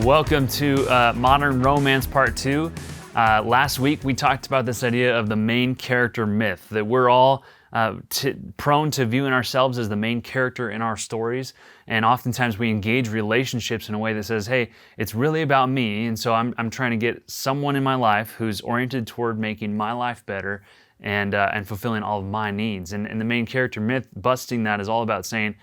Welcome to Modern Romance Part 2. Last week we talked about this idea of the main character myth, that we're all prone to viewing ourselves as the main character in our stories, and oftentimes we engage relationships in a way that says, hey, it's really about me, and so I'm trying to get someone in my life who's oriented toward making my life better and fulfilling all of my needs. And the main character myth, busting that, is all about saying,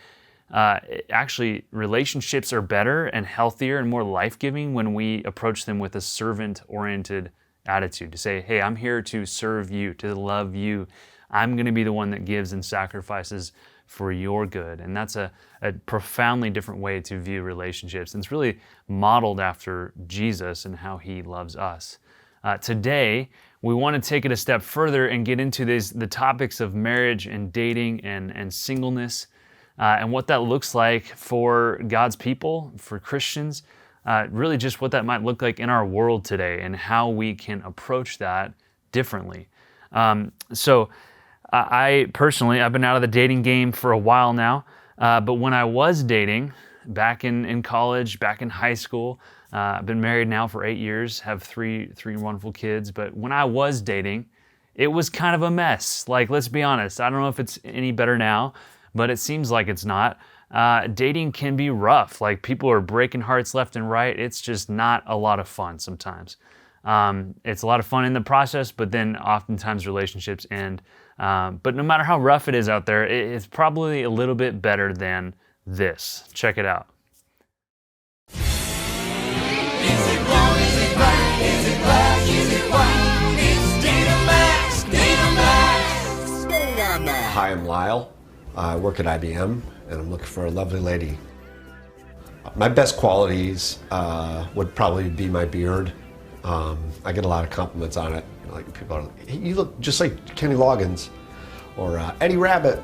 actually, relationships are better and healthier and more life-giving when we approach them with a servant-oriented attitude, to say, hey, I'm here to serve you, to love you. I'm going to be the one that gives and sacrifices for your good. And that's a profoundly different way to view relationships. And it's really modeled after Jesus and how he loves us. Today, we want to take it a step further and get into the topics of marriage and dating and singleness, and what that looks like for God's people, for Christians, really just what that might look like in our world today and how we can approach that differently. I personally, I've been out of the dating game for a while now, but when I was dating, back in college, back in high school, I've been married now for 8 years, have three wonderful kids, but when I was dating, it was kind of a mess. Like, let's be honest, I don't know if it's any better now, but it seems like it's not. Dating can be rough. Like, people are breaking hearts left and right. It's just not a lot of fun sometimes. It's a lot of fun in the process, but then oftentimes relationships end. But no matter how rough it is out there, it's probably a little bit better than this. Check it out. Is it wrong? Is it right? Is it black? Is it white? It's Data Max. Hi, I'm Lyle. I work at IBM, and I'm looking for a lovely lady. My best qualities would probably be my beard. I get a lot of compliments on it. Like, people are like, hey, you look just like Kenny Loggins or Eddie Rabbit.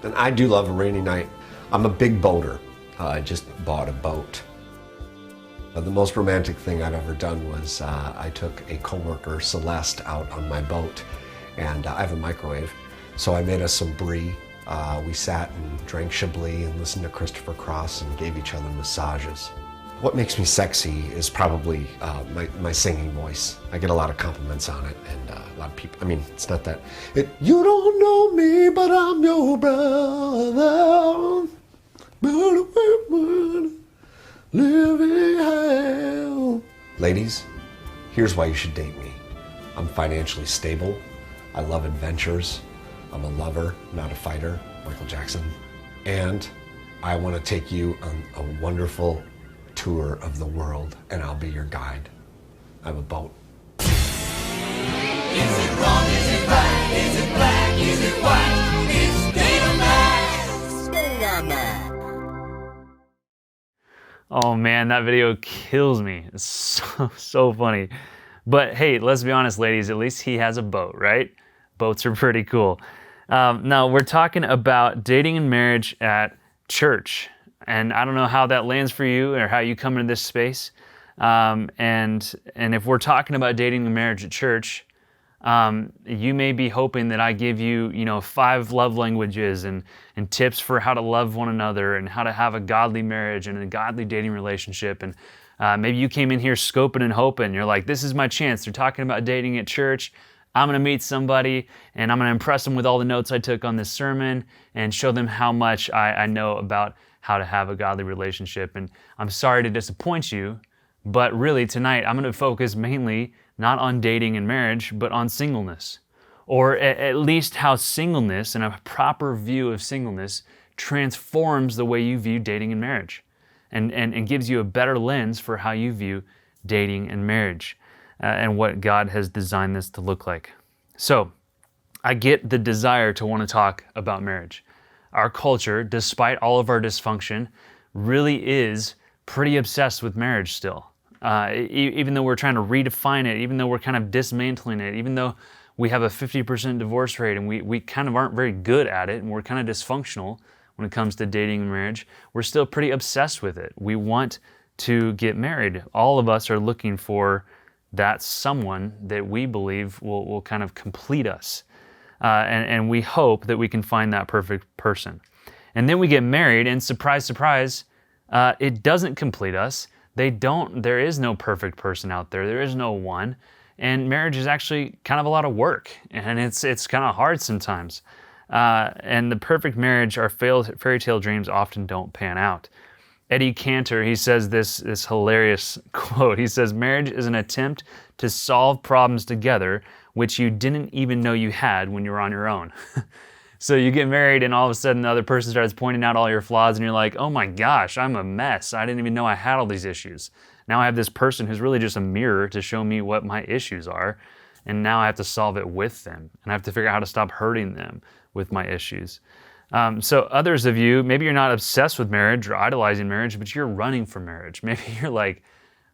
And I do love a rainy night. I'm a big boater. I just bought a boat. The most romantic thing I've ever done was I took a coworker, Celeste, out on my boat, and I have a microwave, so I made us some brie. We sat and drank Chablis and listened to Christopher Cross and gave each other massages. What makes me sexy is probably my singing voice. I get a lot of compliments on it, and a lot of people, I mean, it's not that, you don't know me, but I'm your brother. Living hell. Ladies, here's why you should date me. I'm financially stable. I love adventures. I'm a lover, not a fighter, Michael Jackson. And I want to take you on a wonderful tour of the world, and I'll be your guide. I have a boat. Is it wrong? Is it right? Is it black? Is it white? It's Data Max. Oh man, that video kills me. It's so funny. But hey, let's be honest, ladies, at least he has a boat, right? Boats are pretty cool. Now, we're talking about dating and marriage at church. And I don't know how that lands for you or how you come into this space. And if we're talking about dating and marriage at church, you may be hoping that I give you, 5 love languages and tips for how to love one another and how to have a godly marriage and a godly dating relationship. And maybe you came in here scoping and hoping. You're like, this is my chance. They're talking about dating at church. I'm going to meet somebody and I'm going to impress them with all the notes I took on this sermon and show them how much I know about how to have a godly relationship. And I'm sorry to disappoint you, but really tonight I'm going to focus mainly not on dating and marriage, but on singleness, or at least how singleness and a proper view of singleness transforms the way you view dating and marriage and gives you a better lens for how you view dating and marriage. And what God has designed this to look like. So, I get the desire to want to talk about marriage. Our culture, despite all of our dysfunction, really is pretty obsessed with marriage still. Even though we're trying to redefine it, even though we're kind of dismantling it, even though we have a 50% divorce rate and we kind of aren't very good at it and we're kind of dysfunctional when it comes to dating and marriage, we're still pretty obsessed with it. We want to get married. All of us are looking for that someone that we believe will kind of complete us. And we hope that we can find that perfect person. And then we get married and surprise, surprise, it doesn't complete us. There is no perfect person out there. There is no one. And marriage is actually kind of a lot of work, and it's kind of hard sometimes. And the perfect marriage, our fairy tale dreams often don't pan out. Eddie Cantor, he says this hilarious quote. He says, "Marriage is an attempt to solve problems together, which you didn't even know you had when you were on your own." So you get married and all of a sudden the other person starts pointing out all your flaws and you're like, oh my gosh, I'm a mess. I didn't even know I had all these issues. Now I have this person who's really just a mirror to show me what my issues are. And now I have to solve it with them. And I have to figure out how to stop hurting them with my issues. So others of you, maybe you're not obsessed with marriage or idolizing marriage, but you're running from marriage. Maybe you're like,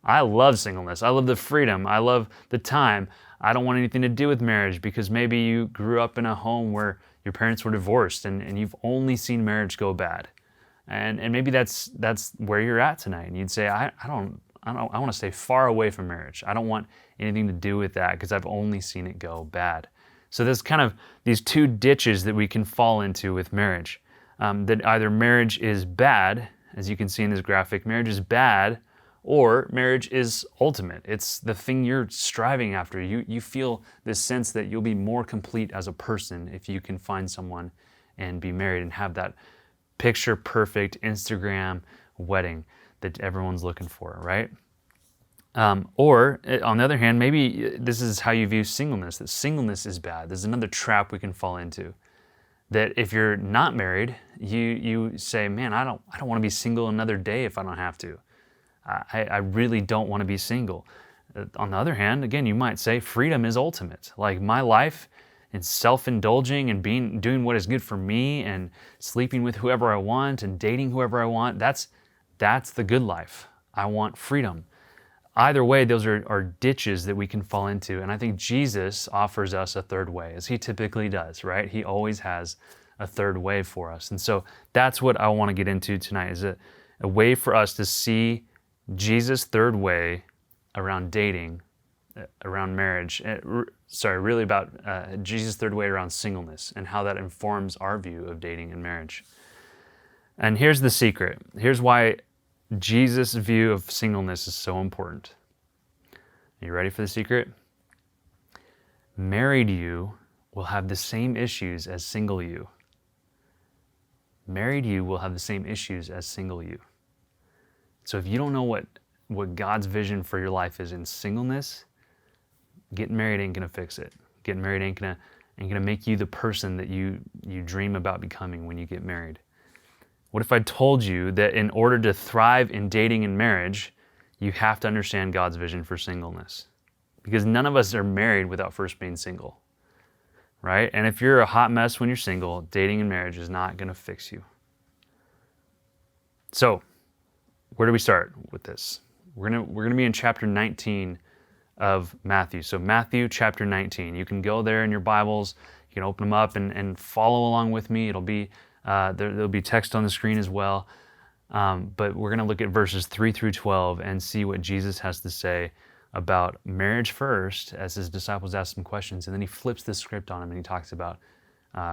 I love singleness. I love the freedom. I love the time. I don't want anything to do with marriage, because maybe you grew up in a home where your parents were divorced and you've only seen marriage go bad. And maybe that's where you're at tonight. And you'd say, I want to stay far away from marriage. I don't want anything to do with that because I've only seen it go bad. So there's kind of these two ditches that we can fall into with marriage. That either marriage is bad, as you can see in this graphic, marriage is bad, or marriage is ultimate. It's the thing you're striving after. You feel this sense that you'll be more complete as a person if you can find someone and be married and have that picture perfect Instagram wedding that everyone's looking for, right? Or on the other hand, maybe this is how you view singleness, that singleness is bad. There's another trap we can fall into. That if you're not married, you say, man, I don't want to be single another day if I don't have to. I really don't want to be single. On the other hand, again, you might say freedom is ultimate. Like my life and self-indulging and doing what is good for me and sleeping with whoever I want and dating whoever I want, that's the good life. I want freedom. Either way, those are ditches that we can fall into. And I think Jesus offers us a third way, as he typically does, right? He always has a third way for us. And so that's what I want to get into tonight, is a way for us to see Jesus' third way around dating, around marriage, really about Jesus' third way around singleness and how that informs our view of dating and marriage. And here's the secret. Here's why Jesus' view of singleness is so important. Are you ready for the secret? Married you will have the same issues as single you. Married you will have the same issues as single you. So if you don't know what God's vision for your life is in singleness, getting married ain't gonna fix it. Getting married ain't gonna make you the person that you dream about becoming when you get married. What if I told you that in order to thrive in dating and marriage, you have to understand God's vision for singleness? Because none of us are married without first being single, right? And if you're a hot mess when you're single, dating and marriage is not gonna fix you. So, where do we start with this? We're gonna be in chapter 19 of Matthew. So Matthew chapter 19. You can go there in your Bibles. You can open them up and follow along with me. It'll be there'll be text on the screen as well. But we're gonna look at verses 3 through 12 and see what Jesus has to say about marriage first, as his disciples ask some questions, and then he flips the script on him and he talks about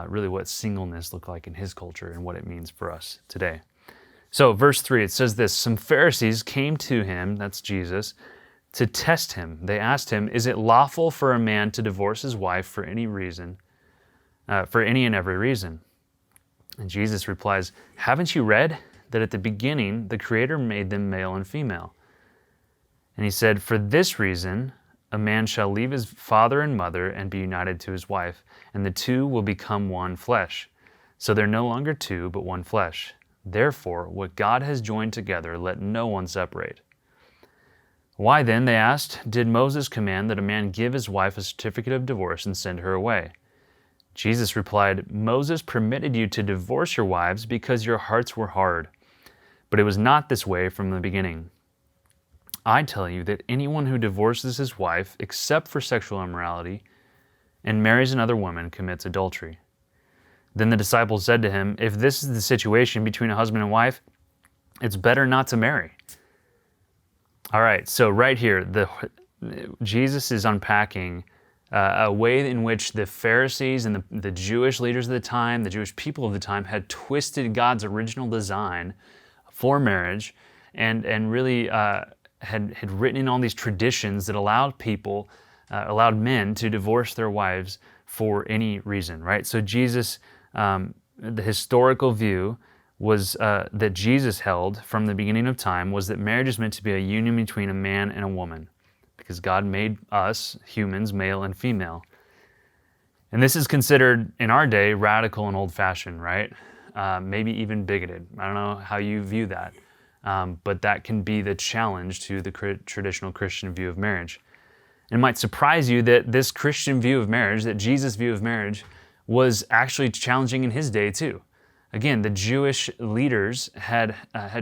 really what singleness looked like in his culture and what it means for us today. So verse 3, it says this: some Pharisees came to him, that's Jesus, to test him. They asked him, is it lawful for a man to divorce his wife for any reason, for any and every reason? And Jesus replies, haven't you read that at the beginning the Creator made them male and female? And he said, for this reason a man shall leave his father and mother and be united to his wife, and the two will become one flesh. So they're no longer two, but one flesh. Therefore, what God has joined together, let no one separate. Why then, they asked, did Moses command that a man give his wife a certificate of divorce and send her away? Jesus replied, Moses permitted you to divorce your wives because your hearts were hard. But it was not this way from the beginning. I tell you that anyone who divorces his wife, except for sexual immorality, and marries another woman commits adultery. Then the disciples said to him, if this is the situation between a husband and wife, it's better not to marry. All right, so right here, Jesus is unpacking a way in which the Pharisees and the Jewish leaders of the time, the Jewish people of the time, had twisted God's original design for marriage and really had written in all these traditions that allowed allowed men to divorce their wives for any reason, right? So Jesus, the historical view was that Jesus held from the beginning of time was that marriage is meant to be a union between a man and a woman, because God made us humans, male and female. And this is considered in our day radical and old-fashioned, right? Maybe even bigoted. I don't know how you view that, but that can be the challenge to the traditional Christian view of marriage. It might surprise you that this Christian view of marriage, that Jesus' view of marriage, was actually challenging in his day too. Again, the Jewish leaders had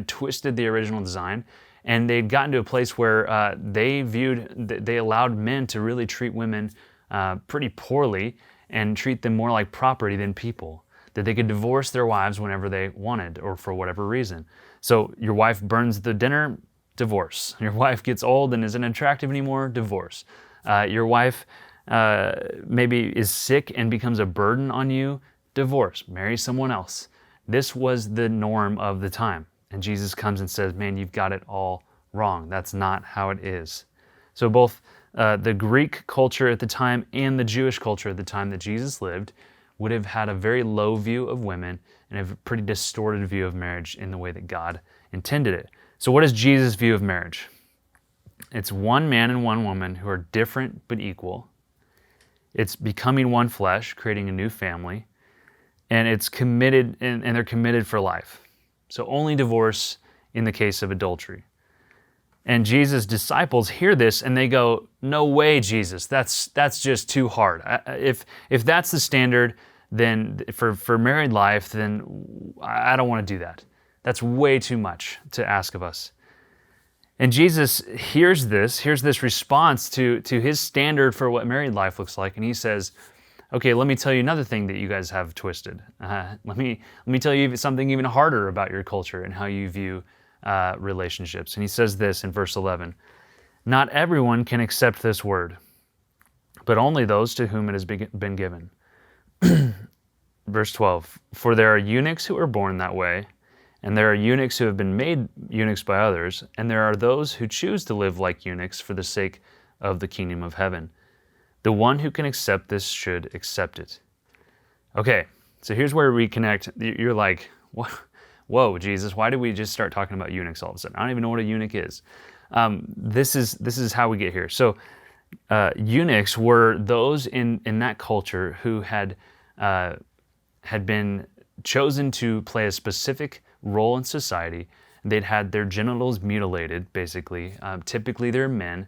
twisted the original design, and they'd gotten to a place where they allowed men to really treat women pretty poorly and treat them more like property than people. That they could divorce their wives whenever they wanted or for whatever reason. So your wife burns the dinner, divorce. Your wife gets old and isn't attractive anymore, divorce. Your wife maybe is sick and becomes a burden on you, divorce. Marry someone else. This was the norm of the time. And Jesus comes and says, man, you've got it all wrong. That's not how it is. So both the Greek culture at the time and the Jewish culture at the time that Jesus lived would have had a very low view of women and a pretty distorted view of marriage in the way that God intended it. So what is Jesus' view of marriage? It's one man and one woman who are different but equal. It's becoming one flesh, creating a new family. And it's committed, and they're committed for life. So only divorce in the case of adultery. And Jesus' disciples hear this and they go, no way, Jesus, that's just too hard. If that's the standard, then for married life, then I don't want to do that. That's way too much to ask of us. And Jesus hears this response to his standard for what married life looks like, and he says, okay, let me tell you another thing that you guys have twisted. Let me tell you something even harder about your culture and how you view relationships. And he says this in verse 11, not everyone can accept this word, but only those to whom it has been given. Verse 12, for there are eunuchs who are born that way, and there are eunuchs who have been made eunuchs by others, and there are those who choose to live like eunuchs for the sake of the kingdom of heaven. The one who can accept this should accept it. Okay, so here's where we connect. You're like, whoa, Jesus, why did we just start talking about eunuchs all of a sudden? I don't even know what a eunuch is. This is how we get here. So eunuchs were those in that culture who had been chosen to play a specific role in society. They'd had their genitals mutilated, basically. Typically they're men.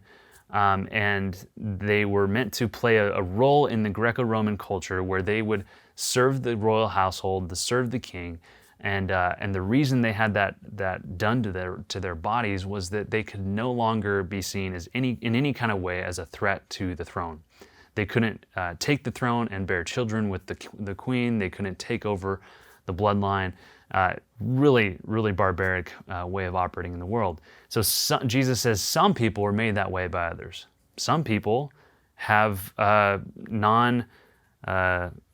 And they were meant to play a role in the Greco-Roman culture where they would serve the royal household, serve the king, and the reason they had that done to their bodies was that they could no longer be seen as in any kind of way as a threat to the throne. They couldn't take the throne and bear children with the queen. They couldn't take over the bloodline. Really, really barbaric way of operating in the world. So Jesus says some people are made that way by others. Some people have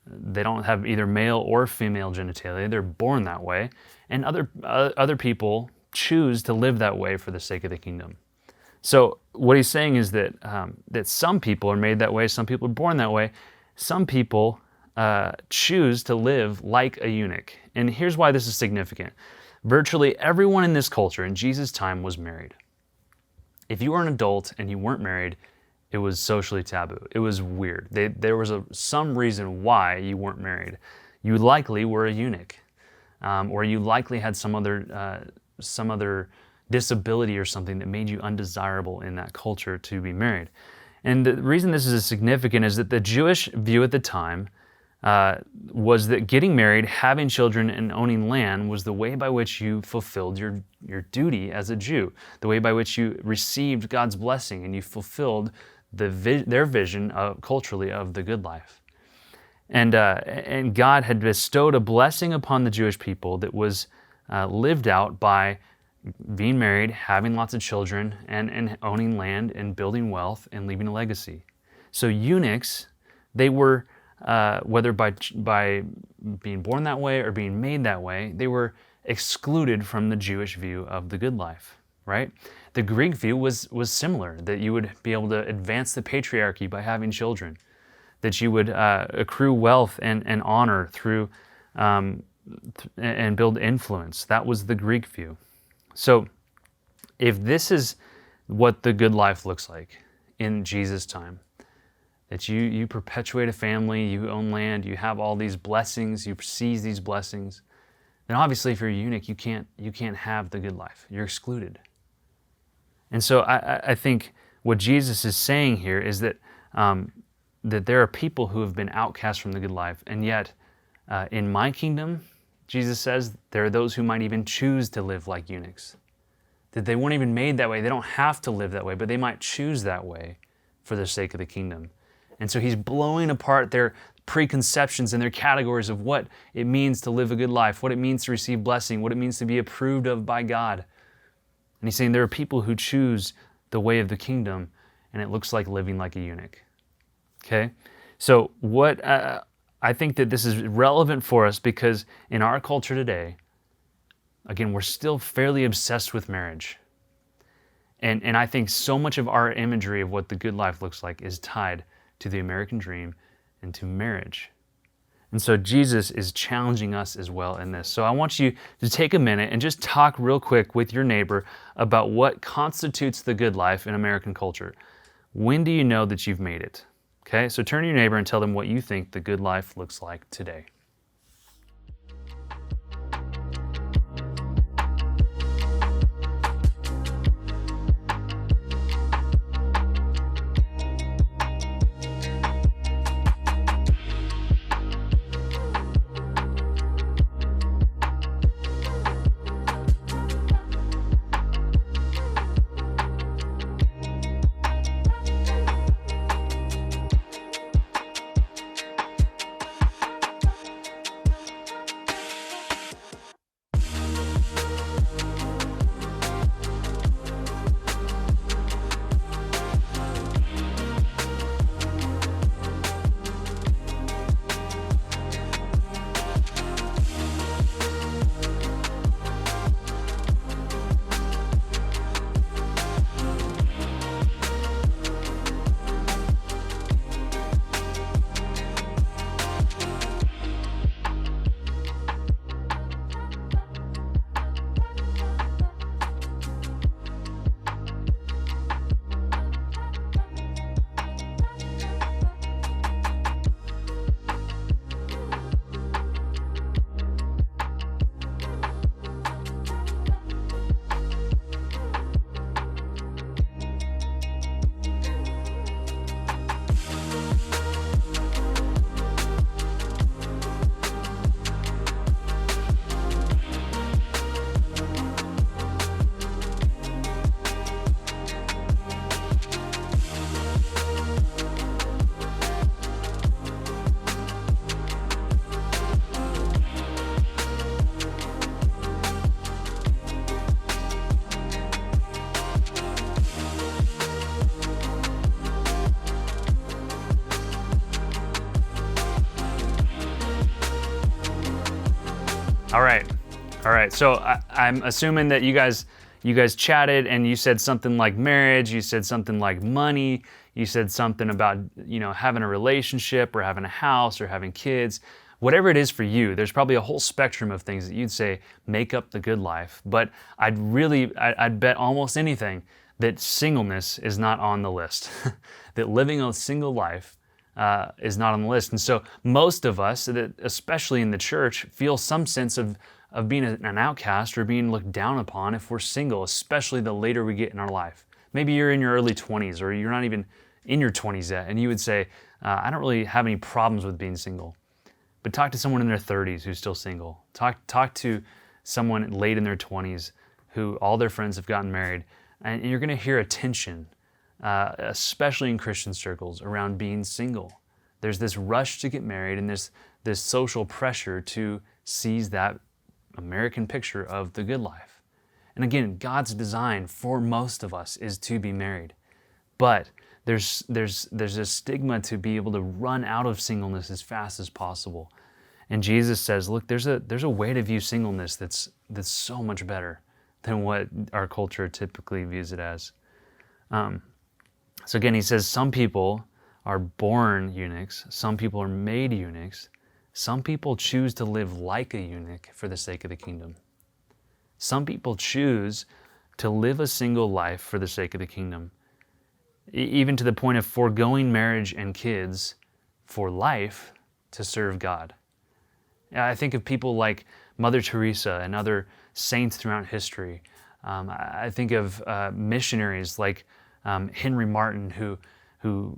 they don't have either male or female genitalia. They're born that way. And other people choose to live that way for the sake of the kingdom. So what he's saying is that some people are made that way. Some people are born that way. Some people choose to live like a eunuch. And here's why this is significant. Virtually everyone in this culture in Jesus' time was married. If you were an adult and you weren't married, it was socially taboo. It was weird. There was some reason why you weren't married. You likely were a eunuch, or you likely had some other disability or something that made you undesirable in that culture to be married. And the reason this is significant is that the Jewish view at the time was that getting married, having children, and owning land was the way by which you fulfilled your duty as a Jew, the way by which you received God's blessing and you fulfilled their vision culturally of the good life. And God had bestowed a blessing upon the Jewish people that was lived out by being married, having lots of children, and owning land and building wealth and leaving a legacy. So eunuchs, they were whether by being born that way or being made that way, they were excluded from the Jewish view of the good life. right? The Greek view was similar, that you would be able to advance the patriarchy by having children, that you would accrue wealth and honor through and build influence. That was the Greek view. So if this is what the good life looks like in Jesus' time, that you perpetuate a family, you own land, you have all these blessings, you seize these blessings, then obviously if you're a eunuch, you can't have the good life. You're excluded. And so I think what Jesus is saying here is that that there are people who have been outcast from the good life, and yet in my kingdom, Jesus says, there are those who might even choose to live like eunuchs. That they weren't even made that way. They don't have to live that way, but they might choose that way for the sake of the kingdom. And so he's blowing apart their preconceptions and their categories of what it means to live a good life, what it means to receive blessing, what it means to be approved of by God. And he's saying there are people who choose the way of the kingdom, and it looks like living like a eunuch. Okay? So what I think that this is relevant for us because in our culture today, again, we're still fairly obsessed with marriage. And I think so much of our imagery of what the good life looks like is tied to the American dream and to marriage. And so Jesus is challenging us as well in this. So I want you to take a minute and just talk real quick with your neighbor about what constitutes the good life in American culture. When do you know that you've made it? Okay, so turn to your neighbor and tell them what you think the good life looks like today. All right. So I'm assuming that you guys chatted and you said something like marriage, you said something like money, you said something about, having a relationship or having a house or having kids. Whatever it is for you, there's probably a whole spectrum of things that you'd say make up the good life. But I'd bet almost anything that singleness is not on the list. That living a single life is not on the list. And so most of us, especially in the church, feel some sense of being an outcast or being looked down upon if we're single, especially the later we get in our life. Maybe you're in your early 20s or you're not even in your 20s yet, and you would say, I don't really have any problems with being single. But talk to someone in their 30s who's still single. Talk to someone late in their 20s who all their friends have gotten married, and you're going to hear a tension, especially in Christian circles, around being single. There's this rush to get married and this social pressure to seize that American picture of the good life. And again, God's design for most of us is to be married. But there's a stigma to be able to run out of singleness as fast as possible. And Jesus says, look, there's a way to view singleness that's so much better than what our culture typically views it as. So again, he says some people are born eunuchs, some people are made eunuchs, some people choose to live like a eunuch for the sake of the kingdom. Some people choose to live a single life for the sake of the kingdom, even to the point of foregoing marriage and kids for life to serve God. I think of people like Mother Teresa and other saints throughout history. I think of missionaries like Henry Martin, who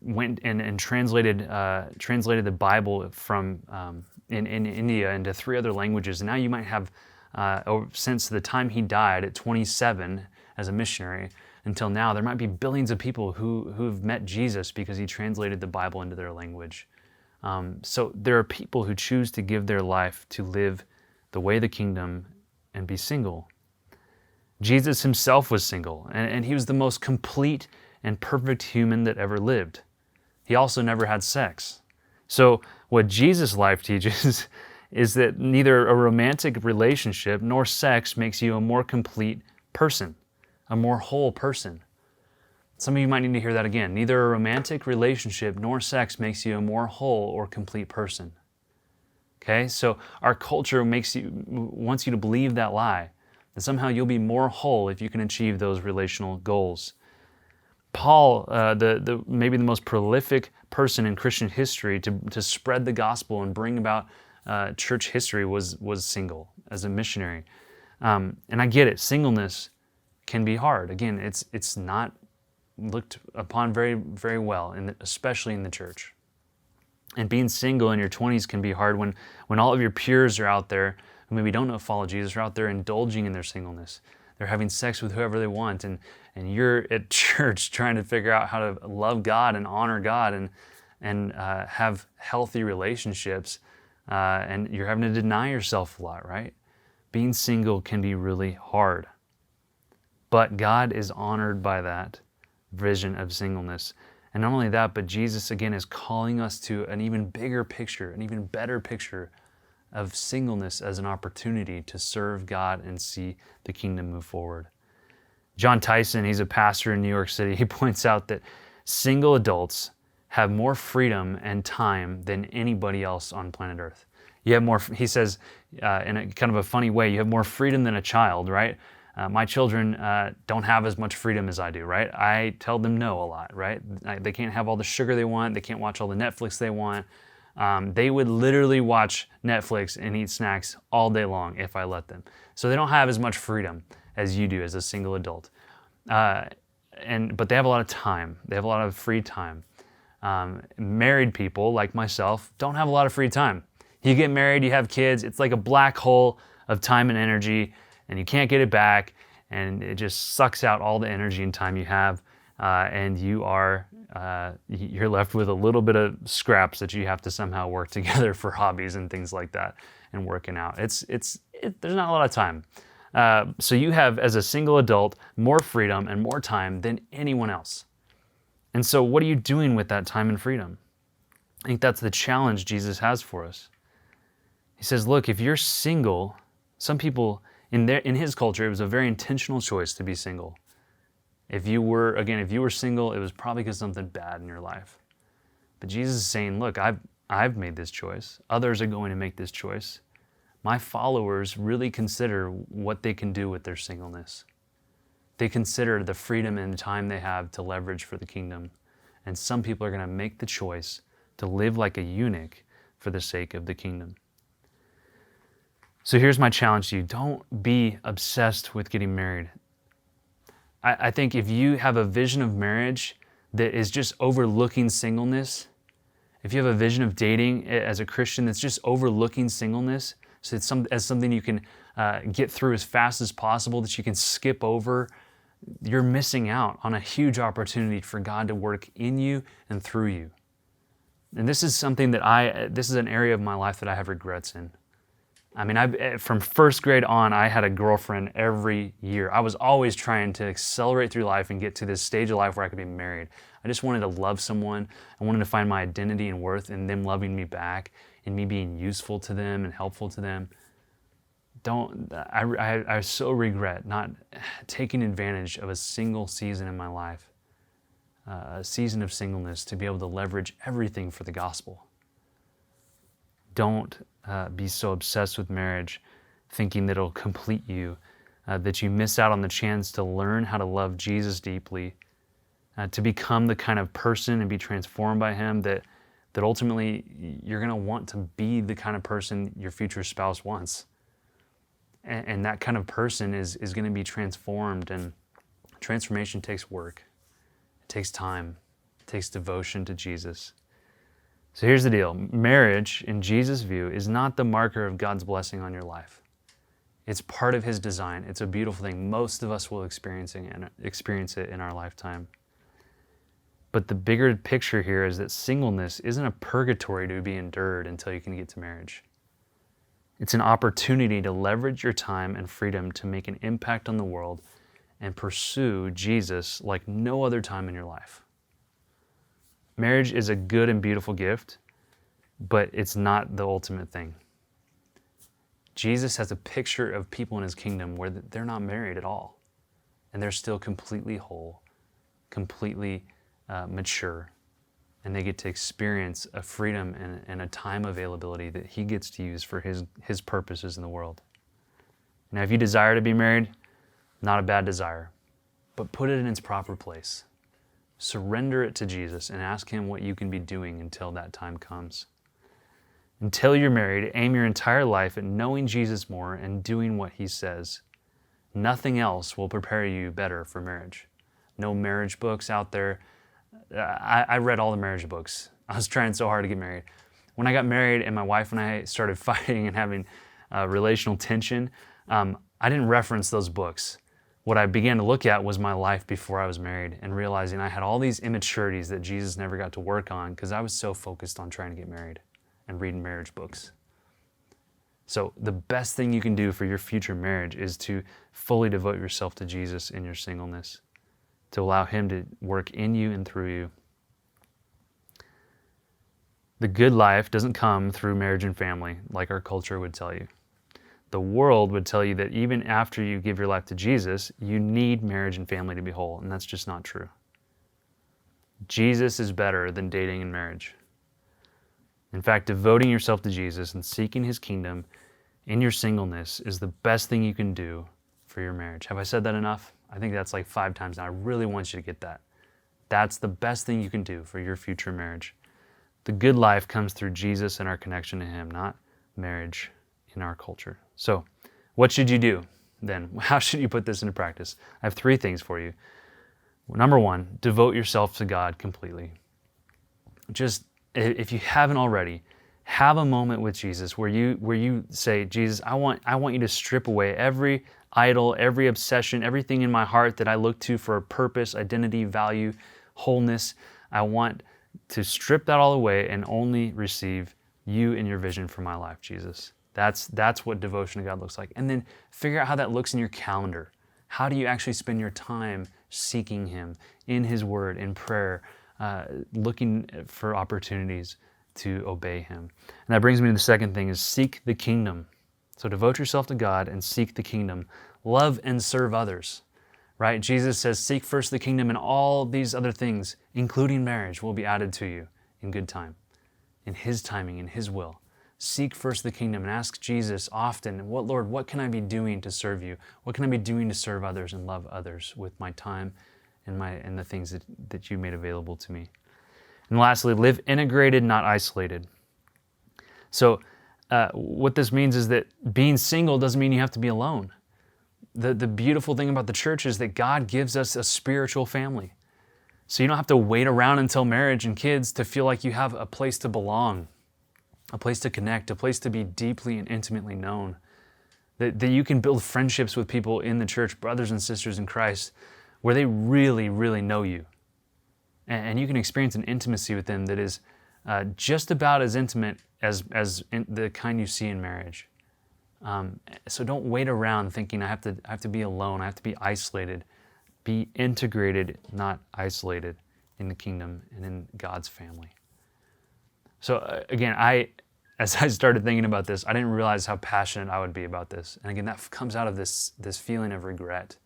went and translated the Bible from in India into 3 other languages. And now you might have, since the time he died at 27 as a missionary until now, there might be billions of people who've met Jesus because he translated the Bible into their language. So there are people who choose to give their life to live the way of the kingdom and be single. Jesus himself was single, and he was the most complete and perfect human that ever lived. He also never had sex. So what Jesus' life teaches is that neither a romantic relationship nor sex makes you a more complete person, a more whole person. Some of you might need to hear that again. Neither a romantic relationship nor sex makes you a more whole or complete person. Okay, so our culture wants you to believe that lie, that somehow you'll be more whole if you can achieve those relational goals. Paul, maybe the most prolific person in Christian history to spread the gospel and bring about church history, was single as a missionary. And I get it, singleness can be hard. Again, it's not looked upon very, very well, especially in the church. And being single in your 20s can be hard when all of your peers are out there who maybe don't follow Jesus, are out there indulging in their singleness. They're having sex with whoever they want, and you're at church trying to figure out how to love God and honor God and have healthy relationships, and you're having to deny yourself a lot, right? Being single can be really hard. But God is honored by that vision of singleness. And not only that, but Jesus again is calling us to an even bigger picture, an even better picture of singleness as an opportunity to serve God and see the kingdom move forward. John Tyson, he's a pastor in New York City, he points out that single adults have more freedom and time than anybody else on planet Earth. You have more, he says, in a kind of a funny way, you have more freedom than a child, right? My children don't have as much freedom as I do, right? I tell them no a lot, right? They can't have all the sugar they want. They can't watch all the Netflix they want. They would literally watch Netflix and eat snacks all day long if I let them. So they don't have as much freedom as you do as a single adult. But they have a lot of time. They have a lot of free time. Married people like myself don't have a lot of free time. You get married, you have kids, it's like a black hole of time and energy, and you can't get it back, and it just sucks out all the energy and time you have, and you're left with a little bit of scraps that you have to somehow work together for hobbies and things like that, and working out. There's not a lot of time. So you have, as a single adult, more freedom and more time than anyone else. And so what are you doing with that time and freedom? I think that's the challenge Jesus has for us. He says, look, if you're single, some people in his culture, it was a very intentional choice to be single. If you were single, it was probably because something bad in your life. But Jesus is saying, look, I've made this choice. Others are going to make this choice. My followers really consider what they can do with their singleness. They consider the freedom and time they have to leverage for the kingdom. And some people are going to make the choice to live like a eunuch for the sake of the kingdom. So here's my challenge to you. Don't be obsessed with getting married. I think if you have a vision of marriage that is just overlooking singleness, if you have a vision of dating as a Christian that's just overlooking singleness, so it's as something you can get through as fast as possible, that you can skip over, you're missing out on a huge opportunity for God to work in you and through you. And this is something this is an area of my life that I have regrets in. I mean, from first grade on, I had a girlfriend every year. I was always trying to accelerate through life and get to this stage of life where I could be married. I just wanted to love someone. I wanted to find my identity and worth in them loving me back and me being useful to them and helpful to them. I so regret not taking advantage of a single season in my life, a season of singleness, to be able to leverage everything for the gospel. Don't be so obsessed with marriage, thinking that it'll complete you, that you miss out on the chance to learn how to love Jesus deeply, to become the kind of person and be transformed by him that ultimately you're going to want to be the kind of person your future spouse wants. And that kind of person is going to be transformed, and transformation takes work. It takes time. It takes devotion to Jesus. So here's the deal. Marriage, in Jesus' view, is not the marker of God's blessing on your life. It's part of his design. It's a beautiful thing. Most of us will experience it in our lifetime. But the bigger picture here is that singleness isn't a purgatory to be endured until you can get to marriage. It's an opportunity to leverage your time and freedom to make an impact on the world and pursue Jesus like no other time in your life. Marriage is a good and beautiful gift, but it's not the ultimate thing. Jesus has a picture of people in his kingdom where they're not married at all, and they're still completely whole, completely mature, and they get to experience a freedom and a time availability that he gets to use for his purposes in the world. Now, if you desire to be married, not a bad desire, but put it in its proper place. Surrender it to Jesus and ask him what you can be doing until that time comes. Until you're married, aim your entire life at knowing Jesus more and doing what he says. Nothing else will prepare you better for marriage. No marriage books out there. I read all the marriage books. I was trying so hard to get married. When I got married and my wife and I started fighting and having relational tension, I didn't reference those books. What I began to look at was my life before I was married, and realizing I had all these immaturities that Jesus never got to work on because I was so focused on trying to get married and reading marriage books. So the best thing you can do for your future marriage is to fully devote yourself to Jesus in your singleness, to allow him to work in you and through you. The good life doesn't come through marriage and family, like our culture would tell you. The world would tell you that even after you give your life to Jesus, you need marriage and family to be whole, and that's just not true. Jesus is better than dating and marriage. In fact, devoting yourself to Jesus and seeking his kingdom in your singleness is the best thing you can do for your marriage. Have I said that enough? I think that's like 5 times now. I really want you to get that. That's the best thing you can do for your future marriage. The good life comes through Jesus and our connection to him, not marriage in our culture. So, what should you do then? How should you put this into practice? I have 3 things for you. Number 1, devote yourself to God completely. Just, if you haven't already, have a moment with Jesus where you say, Jesus, I want you to strip away every idol, every obsession, everything in my heart that I look to for a purpose, identity, value, wholeness. I want to strip that all away and only receive you and your vision for my life, Jesus. That's what devotion to God looks like. And then figure out how that looks in your calendar. How do you actually spend your time seeking him in his word, in prayer, looking for opportunities to obey him? And that brings me to the second thing, is seek the kingdom. So devote yourself to God and seek the kingdom. Love and serve others, right? Jesus says, seek first the kingdom, and all these other things, including marriage, will be added to you in good time, in his timing, in his will. Seek first the kingdom and ask Jesus often, Lord, what can I be doing to serve you? What can I be doing to serve others and love others with my time and the things that you made available to me? And lastly, live integrated, not isolated. So what this means is that being single doesn't mean you have to be alone. The beautiful thing about the church is that God gives us a spiritual family. So you don't have to wait around until marriage and kids to feel like you have a place to belong, a place to connect, a place to be deeply and intimately known. That you can build friendships with people in the church, brothers and sisters in Christ, where they really, really know you. And you can experience an intimacy with them that is just about as intimate as the kind you see in marriage. So don't wait around thinking I have to be alone, I have to be isolated. Be integrated, not isolated in the kingdom and in God's family. So again, as I started thinking about this, I didn't realize how passionate I would be about this. And again, that comes out of this feeling of regret.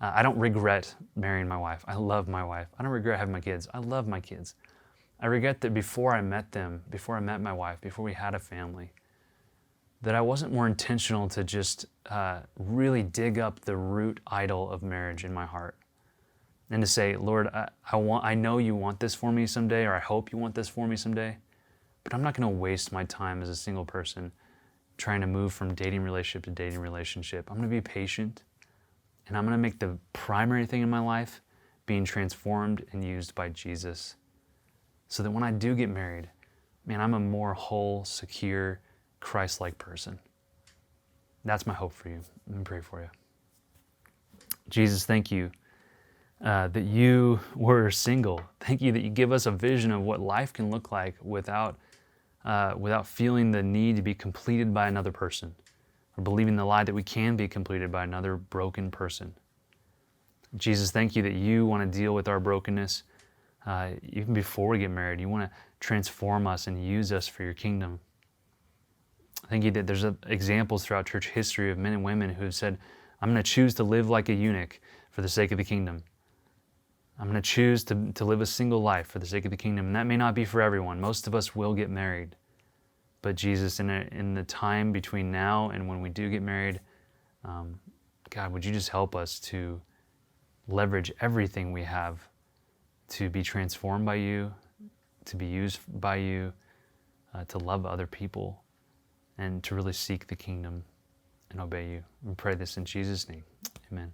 I don't regret marrying my wife. I love my wife. I don't regret having my kids. I love my kids. I regret that before I met them, before I met my wife, before we had a family, that I wasn't more intentional to just really dig up the root idol of marriage in my heart. And to say, Lord, I know you want this for me someday, or I hope you want this for me someday, but I'm not going to waste my time as a single person trying to move from dating relationship to dating relationship. I'm going to be patient, and I'm going to make the primary thing in my life being transformed and used by Jesus, so that when I do get married, man, I'm a more whole, secure, Christ-like person. That's my hope for you. Let me pray for you. Jesus, thank you that you were single. Thank you that you give us a vision of what life can look like without feeling the need to be completed by another person, or believing the lie that we can be completed by another broken person. Jesus, thank you that you want to deal with our brokenness even before we get married. You want to transform us and use us for your kingdom. Thank you that there's examples throughout church history of men and women who have said, I'm going to choose to live like a eunuch for the sake of the kingdom. I'm going to choose to live a single life for the sake of the kingdom. And that may not be for everyone. Most of us will get married. But Jesus, in the time between now and when we do get married, God, would you just help us to leverage everything we have to be transformed by you, to be used by you, to love other people, and to really seek the kingdom and obey you. We pray this in Jesus' name. Amen.